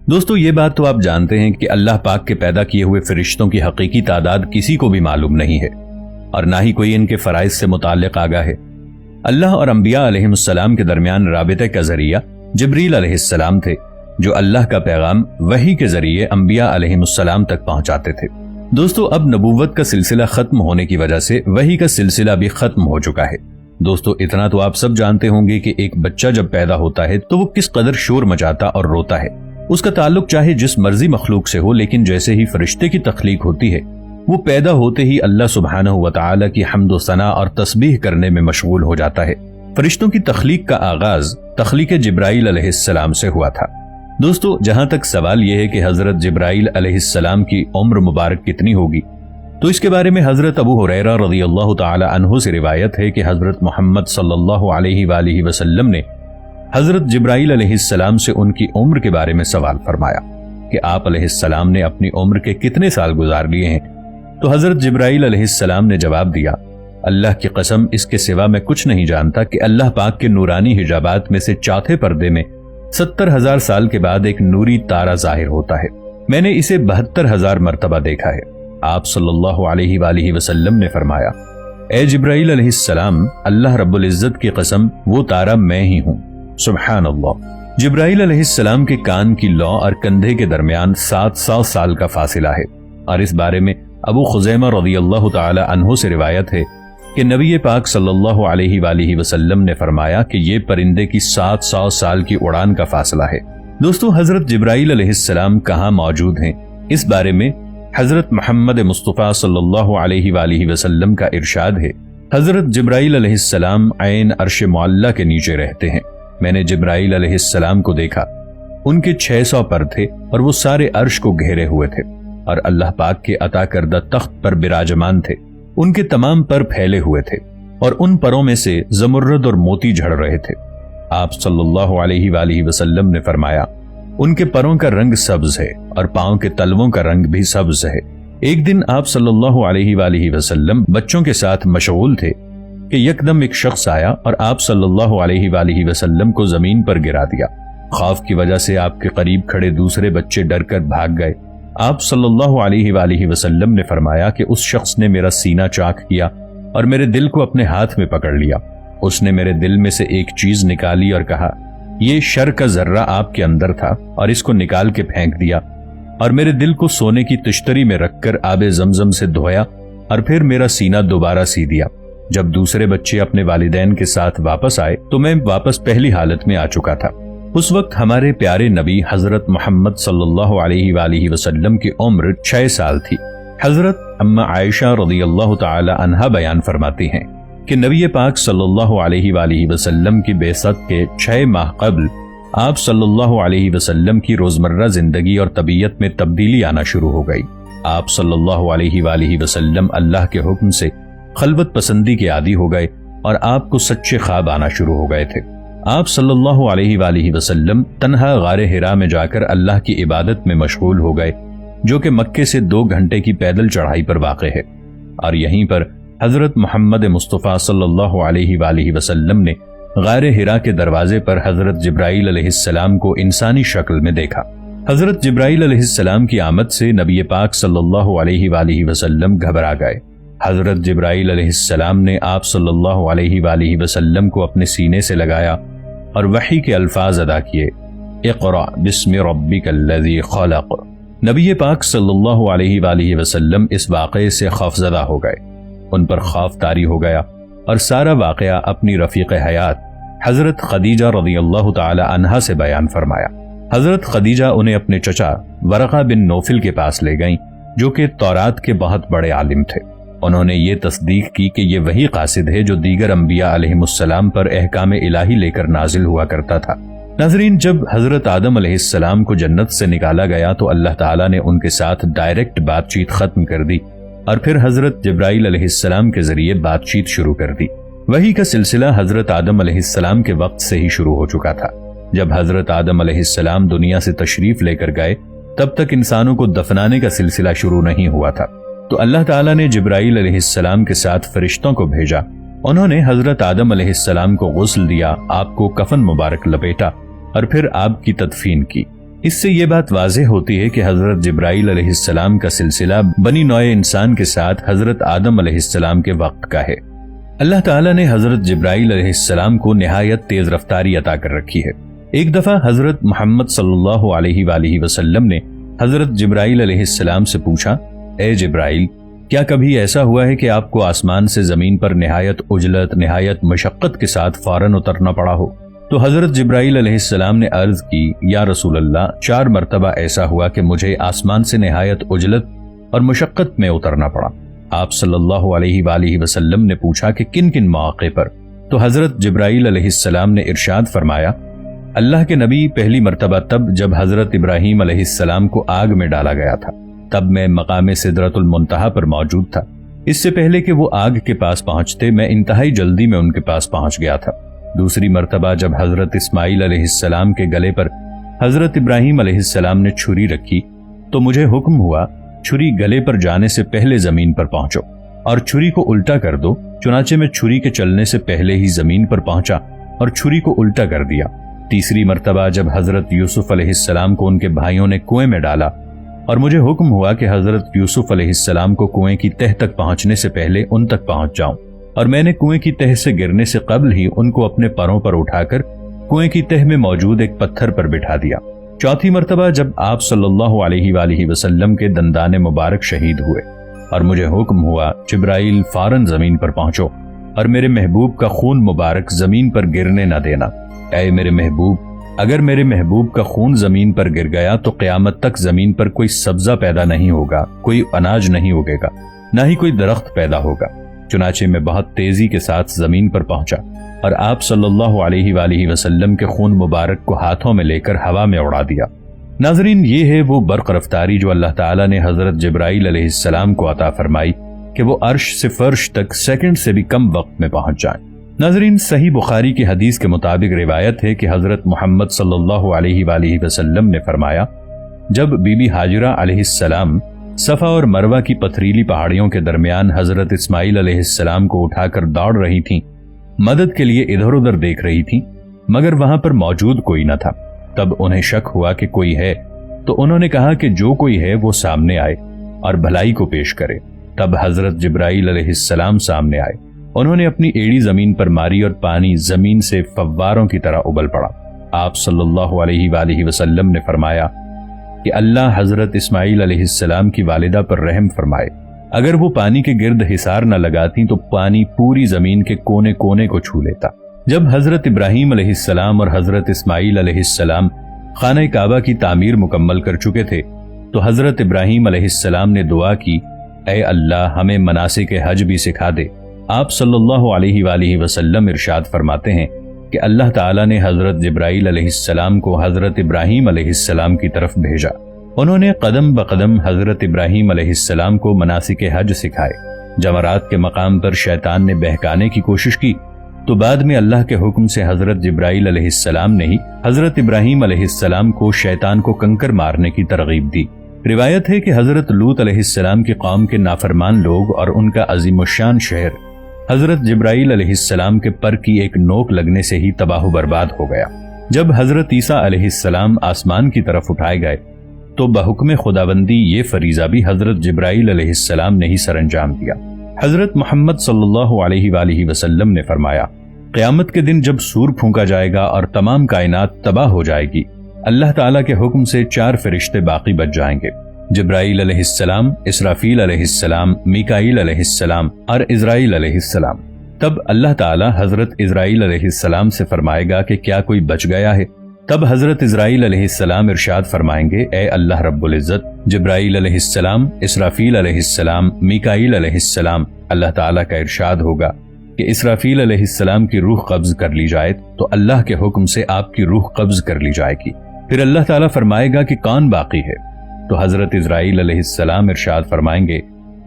دوستو یہ بات تو آپ جانتے ہیں کہ اللہ پاک کے پیدا کیے ہوئے فرشتوں کی حقیقی تعداد کسی کو بھی معلوم نہیں ہے اور نہ ہی کوئی ان کے فرائض سے متعلق آگاہ ہے۔ اللہ اور انبیاء علیہ السلام کے درمیان رابطے کا ذریعہ جبریل علیہ السلام تھے جو اللہ کا پیغام وحی کے ذریعے انبیاء علیہ السلام تک پہنچاتے تھے۔ دوستو اب نبوت کا سلسلہ ختم ہونے کی وجہ سے وحی کا سلسلہ بھی ختم ہو چکا ہے۔ دوستو اتنا تو آپ سب جانتے ہوں گے کہ ایک بچہ جب پیدا ہوتا ہے تو وہ کس قدر شور مچاتا اور روتا ہے۔ اس کا تعلق چاہے جس مرضی مخلوق سے ہو، لیکن جیسے ہی فرشتے کی تخلیق ہوتی ہے وہ پیدا ہوتے ہی اللہ سبحانہ وتعالی کی حمد و ثنا اور تسبیح کرنے میں مشغول ہو جاتا ہے۔ فرشتوں کی تخلیق کا آغاز تخلیق جبرائیل علیہ السلام سے ہوا تھا۔ دوستو جہاں تک سوال یہ ہے کہ حضرت جبرائیل علیہ السلام کی عمر مبارک کتنی ہوگی، تو اس کے بارے میں حضرت ابو ہریرہ رضی اللہ تعالی عنہ سے روایت ہے کہ حضرت محمد صلی اللہ علیہ وآلہ وسلم نے حضرت جبرائیل علیہ السلام سے ان کی عمر کے بارے میں سوال فرمایا کہ آپ علیہ السلام نے اپنی عمر کے کتنے سال گزار لیے ہیں؟ تو حضرت جبرائیل علیہ السلام نے جواب دیا، اللہ کی قسم اس کے سوا میں کچھ نہیں جانتا کہ اللہ پاک کے نورانی حجابات میں سے چوتھے پردے میں 70,000 سال کے بعد ایک نوری تارا ظاہر ہوتا ہے۔ میں نے اسے 72,000 مرتبہ دیکھا ہے۔ آپ صلی اللہ علیہ وآلہ وسلم نے فرمایا، اے جبرائیل علیہ السلام، اللہ رب العزت کی قسم وہ تارا میں ہی ہوں۔ سبحان اللہ۔ جبرائیل علیہ السلام کے کان کی لو اور کندھے کے درمیان 700 سال کا فاصلہ ہے، اور اس بارے میں ابو خزیمہ رضی اللہ تعالی عنہ سے روایت ہے کہ نبی پاک صلی اللہ علیہ وآلہ وسلم نے فرمایا کہ یہ پرندے کی 700 سال کی اڑان کا فاصلہ ہے۔ دوستو حضرت جبرائیل علیہ السلام کہاں موجود ہیں، اس بارے میں حضرت محمد مصطفیٰ صلی اللہ علیہ وآلہ وسلم کا ارشاد ہے، حضرت جبرائیل علیہ السلام عین عرش معلیٰ کے نیچے رہتے ہیں۔ میں نے جبرائیل علیہ السلام کو دیکھا، ان کے 600 پر تھے اور وہ سارے عرش کو گھیرے ہوئے تھے اور اللہ پاک کے عطا کردہ تخت پر براجمان تھے۔ ان کے تمام پر پھیلے ہوئے تھے اور ان پروں میں سے زمرد اور موتی جھڑ رہے تھے۔ آپ صلی اللہ علیہ وآلہ وسلم نے فرمایا، ان کے پروں کا رنگ سبز ہے اور پاؤں کے تلووں کا رنگ بھی سبز ہے۔ ایک دن آپ صلی اللہ علیہ وآلہ وسلم بچوں کے ساتھ مشغول تھے کہ یکدم ایک شخص آیا اور آپ صلی اللہ علیہ وآلہ وسلم کو زمین پر گرا دیا۔ خوف کی وجہ سے آپ کے قریب کھڑے دوسرے بچے ڈر کر بھاگ گئے۔ آپ صلی اللہ علیہ وآلہ وسلم نے فرمایا کہ اس شخص نے میرا سینہ چاک کیا اور میرے دل کو اپنے ہاتھ میں پکڑ لیا۔ اس نے میرے دل میں سے ایک چیز نکالی اور کہا، یہ شر کا ذرہ آپ کے اندر تھا، اور اس کو نکال کے پھینک دیا، اور میرے دل کو سونے کی تشتری میں رکھ کر آب زمزم سے دھویا اور پھر میرا سینہ دوبارہ سی دیا۔ جب دوسرے بچے اپنے والدین کے ساتھ واپس آئے تو میں واپس پہلی حالت میں آ چکا تھا۔ اس وقت ہمارے پیارے نبی حضرت محمد صلی اللہ علیہ وآلہ وسلم کی عمر 6 سال تھی۔ حضرت اما عائشہ رضی اللہ تعالی عنہا بیان فرماتی ہیں کہ نبی پاک صلی اللہ علیہ وآلہ وسلم کی بعثت کے 6 ماہ قبل آپ صلی اللہ علیہ وسلم کی روزمرہ زندگی اور طبیعت میں تبدیلی آنا شروع ہو گئی۔ آپ صلی اللہ علیہ وآلہ وسلم اللہ کے حکم سے خلوت پسندی کے عادی ہو گئے اور آپ کو سچے خواب آنا شروع ہو گئے تھے۔ آپ صلی اللہ علیہ وآلہ وسلم تنہا غار حرا میں جا کر اللہ کی عبادت میں مشغول ہو گئے، جو کہ مکے سے 2 گھنٹے کی پیدل چڑھائی پر واقع ہے، اور یہیں پر حضرت محمد مصطفیٰ صلی اللہ علیہ وآلہ وسلم نے غار حرا کے دروازے پر حضرت جبرائیل علیہ السلام کو انسانی شکل میں دیکھا۔ حضرت جبرائیل علیہ السلام کی آمد سے نبی پاک صلی اللہ علیہ وآلہ وسلم گھبرا گئے۔ حضرت جبرائیل علیہ السلام نے آپ صلی اللہ علیہ وآلہ وسلم کو اپنے سینے سے لگایا اور وحی کے الفاظ ادا کیے، اقرأ بسم ربک الذی خلق۔ نبی پاک صلی اللہ علیہ وآلہ وسلم اس واقعے سے خوفزدہ ہو گئے، ان پر خوف طاری ہو گیا، اور سارا واقعہ اپنی رفیق حیات حضرت خدیجہ رضی اللہ تعالی عنہا سے بیان فرمایا۔ حضرت خدیجہ انہیں اپنے چچا ورقہ بن نوفل کے پاس لے گئیں، جو کہ تورات کے بہت بڑے عالم تھے۔ انہوں نے یہ تصدیق کی کہ یہ وہی قاصد ہے جو دیگر انبیاء علیہ السلام پر احکام الہی لے کر نازل ہوا کرتا تھا۔ ناظرین، جب حضرت آدم علیہ السلام کو جنت سے نکالا گیا تو اللہ تعالیٰ نے ان کے ساتھ ڈائریکٹ بات چیت ختم کر دی اور پھر حضرت جبرائیل علیہ السلام کے ذریعے بات چیت شروع کر دی۔ وحی کا سلسلہ حضرت آدم علیہ السلام کے وقت سے ہی شروع ہو چکا تھا۔ جب حضرت آدم علیہ السلام دنیا سے تشریف لے کر گئے تب تک انسانوں کو دفنانے کا سلسلہ شروع نہیں ہوا تھا، تو اللہ تعالیٰ نے جبرائیل علیہ السلام کے ساتھ فرشتوں کو بھیجا۔ انہوں نے حضرت آدم علیہ السلام کو غسل دیا، آپ کو کفن مبارک لپیٹا اور پھر آپ کی تدفین کی۔ اس سے یہ بات واضح ہوتی ہے کہ حضرت جبرائیل علیہ السلام کا سلسلہ بنی نوع انسان کے ساتھ حضرت آدم علیہ السلام کے وقت کا ہے۔ اللہ تعالیٰ نے حضرت جبرائیل علیہ السلام کو نہایت تیز رفتاری عطا کر رکھی ہے۔ ایک دفعہ حضرت محمد صلی اللہ علیہ وآلہ وسلم نے حضرت جبرائیل علیہ السلام سے پوچھا، اے جبرائیل، کیا کبھی ایسا ہوا ہے کہ آپ کو آسمان سے زمین پر نہایت عجلت، نہایت مشقت کے ساتھ فوراً اترنا پڑا ہو؟ تو حضرت جبرائیل علیہ السلام نے عرض کی، یا رسول اللہ، 4 مرتبہ ایسا ہوا کہ مجھے آسمان سے نہایت عجلت اور مشقت میں اترنا پڑا۔ آپ صلی اللہ علیہ وآلہ وسلم نے پوچھا کہ کن کن مواقع پر؟ تو حضرت جبرائیل علیہ السلام نے ارشاد فرمایا، اللہ کے نبی، پہلی مرتبہ تب جب حضرت ابراہیم علیہ السلام کو آگ میں ڈالا گیا تھا، تب میں مقام سدرۃ المنتہا پر موجود تھا۔ اس سے پہلے کہ وہ آگ کے پاس پہنچتے، میں انتہائی جلدی میں ان کے پاس پہنچ گیا تھا۔ دوسری مرتبہ جب حضرت اسماعیل علیہ السلام کے گلے پر حضرت ابراہیم علیہ السلام نے چھری رکھی تو مجھے حکم ہوا، چھری گلے پر جانے سے پہلے زمین پر پہنچو اور چھری کو الٹا کر دو۔ چنانچہ میں چھری کے چلنے سے پہلے ہی زمین پر پہنچا اور چھری کو الٹا کر دیا۔ تیسری مرتبہ جب حضرت یوسف علیہ السلام کو ان کے بھائیوں نے کنویں میں ڈالا اور مجھے حکم ہوا کہ حضرت یوسف علیہ السلام کو کنویں کی تہ تک پہنچنے سے پہلے ان تک پہنچ جاؤں، اور میں نے کنویں کی تہ سے گرنے سے قبل ہی ان کو اپنے پروں پر اٹھا کر کنویں کی تہ میں موجود ایک پتھر پر بٹھا دیا۔ چوتھی مرتبہ جب آپ صلی اللہ علیہ وآلہ وسلم کے دندان مبارک شہید ہوئے اور مجھے حکم ہوا، جبرائیل، فوراً زمین پر پہنچو اور میرے محبوب کا خون مبارک زمین پر گرنے نہ دینا۔ اے میرے محبوب، اگر میرے محبوب کا خون زمین پر گر گیا تو قیامت تک زمین پر کوئی سبزہ پیدا نہیں ہوگا، کوئی اناج نہیں اگے گا، نہ ہی کوئی درخت پیدا ہوگا۔ چنانچہ میں بہت تیزی کے ساتھ زمین پر پہنچا اور آپ صلی اللہ علیہ وآلہ وسلم کے خون مبارک کو ہاتھوں میں لے کر ہوا میں اڑا دیا۔ ناظرین، یہ ہے وہ برق رفتاری جو اللہ تعالیٰ نے حضرت جبرائیل علیہ السلام کو عطا فرمائی کہ وہ عرش سے فرش تک سیکنڈ سے بھی کم وقت میں پہنچ جائیں۔ ناظرین، صحیح بخاری کی حدیث کے مطابق روایت ہے کہ حضرت محمد صلی اللہ علیہ وآلہ وسلم نے فرمایا، جب بی بی ہاجرہ علیہ السلام صفا اور مروہ کی پتھریلی پہاڑیوں کے درمیان حضرت اسماعیل علیہ السلام کو اٹھا کر دوڑ رہی تھیں، مدد کے لیے ادھر ادھر دیکھ رہی تھیں، مگر وہاں پر موجود کوئی نہ تھا۔ تب انہیں شک ہوا کہ کوئی ہے، تو انہوں نے کہا کہ جو کوئی ہے وہ سامنے آئے اور بھلائی کو پیش کرے۔ تب حضرت جبرائیل علیہ السلام سامنے آئے، انہوں نے اپنی ایڑی زمین پر ماری اور پانی زمین سے فواروں کی طرح ابل پڑا۔ آپ صلی اللہ علیہ وآلہ وسلم نے فرمایا کہ اللہ حضرت اسماعیل علیہ السلام کی والدہ پر رحم فرمائے، اگر وہ پانی کے گرد حصار نہ لگاتی تو پانی پوری زمین کے کونے کونے کو چھو لیتا۔ جب حضرت ابراہیم علیہ السلام اور حضرت اسماعیل علیہ السلام خانہ کعبہ کی تعمیر مکمل کر چکے تھے تو حضرت ابراہیم علیہ السلام نے دعا کی، اے اللہ، ہمیں مناسک حج بھی سکھا دے۔ آپ صلی اللہ علیہ وآلہ وسلم ارشاد فرماتے ہیں کہ اللہ تعالیٰ نے حضرت جبرائیل علیہ السلام کو حضرت ابراہیم علیہ السلام کی طرف بھیجا۔ انہوں نے قدم بقدم حضرت ابراہیم علیہ السلام کو مناسک حج سکھائے۔ جمرات کے مقام پر شیطان نے بہکانے کی کوشش کی تو بعد میں اللہ کے حکم سے حضرت جبرائیل علیہ السلام نے ہی حضرت ابراہیم علیہ السلام کو شیطان کو کنکر مارنے کی ترغیب دی۔ روایت ہے کہ حضرت لوط علیہ السلام کی قوم کے نافرمان لوگ اور ان کا عظیم الشان شہر حضرت جبرائیل علیہ السلام کے پر کی ایک نوک لگنے سے ہی تباہ و برباد ہو گیا۔ جب حضرت عیسیٰ علیہ السلام آسمان کی طرف اٹھائے گئے تو بحکم خداوندی یہ فریضہ بھی حضرت جبرائیل علیہ السلام نے ہی سر انجام دیا۔ حضرت محمد صلی اللہ علیہ وآلہ وسلم نے فرمایا، قیامت کے دن جب سور پھونکا جائے گا اور تمام کائنات تباہ ہو جائے گی، اللہ تعالیٰ کے حکم سے 4 فرشتے باقی بچ جائیں گے، جبرائیل علیہ السلام، اسرافیل علیہ السلام، میکائیل علیہ السلام اور اسرائیل علیہ السلام۔ تب اللہ تعالیٰ حضرت اسرائیل علیہ السلام سے فرمائے گا کہ کیا کوئی بچ گیا ہے؟ تب حضرت اسرائیل علیہ السلام ارشاد فرمائیں گے، اے اللہ رب العزت، جبرائیل علیہ السلام، اسرافیل علیہ السلام، میکائیل علیہ السلام۔ اللہ تعالیٰ کا ارشاد ہوگا کہ اسرافیل علیہ السلام کی روح قبض کر لی جائے تو اللہ کے حکم سے آپ کی روح قبض کر لی جائے گی۔ پھر اللہ تعالیٰ فرمائے گا کہ کون باقی ہے؟ تو حضرت اسرائیل علیہ السلام ارشاد فرمائیں گے،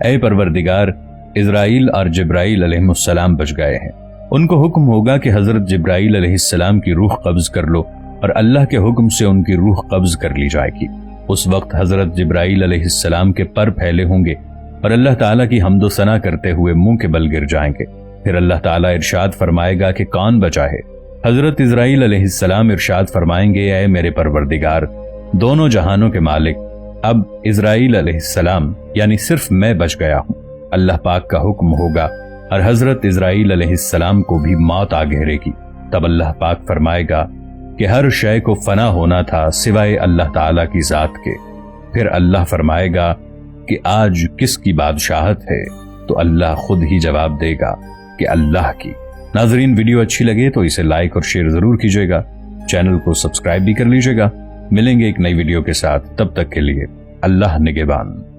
اے پروردگار، اسرائیل اور جبرائیل علیہ السلام بچ گئے ہیں۔ ان کو حکم ہوگا کہ حضرت جبرائیل علیہ السلام کی روح قبض کر لو اور اللہ کے حکم سے ان کی روح قبض کر لی جائے گی۔ اس وقت حضرت جبرائیل علیہ السلام کے پر پھیلے ہوں گے اور اللہ تعالیٰ کی حمد و ثنا کرتے ہوئے منہ کے بل گر جائیں گے۔ پھر اللہ تعالیٰ ارشاد فرمائے گا کہ کون بچا ہے؟ حضرت اسرائیل علیہ السلام ارشاد فرمائیں گے، اے میرے پروردگار، دونوں جہانوں کے مالک، اب اسرائیل علیہ السلام یعنی صرف میں بچ گیا ہوں۔ اللہ پاک کا حکم ہوگا اور حضرت اسرائیل علیہ السلام کو بھی موت آ گھیرے گی۔ تب اللہ پاک فرمائے گا کہ ہر شے کو فنا ہونا تھا سوائے اللہ تعالیٰ کی ذات کے۔ پھر اللہ فرمائے گا کہ آج کس کی بادشاہت ہے؟ تو اللہ خود ہی جواب دے گا کہ اللہ کی۔ ناظرین، ویڈیو اچھی لگے تو اسے لائک اور شیئر ضرور کیجیے گا، چینل کو سبسکرائب بھی کر لیجیے گا۔ ملیں گے ایک نئی ویڈیو کے ساتھ، تب تک کے لیے اللہ نگہبان۔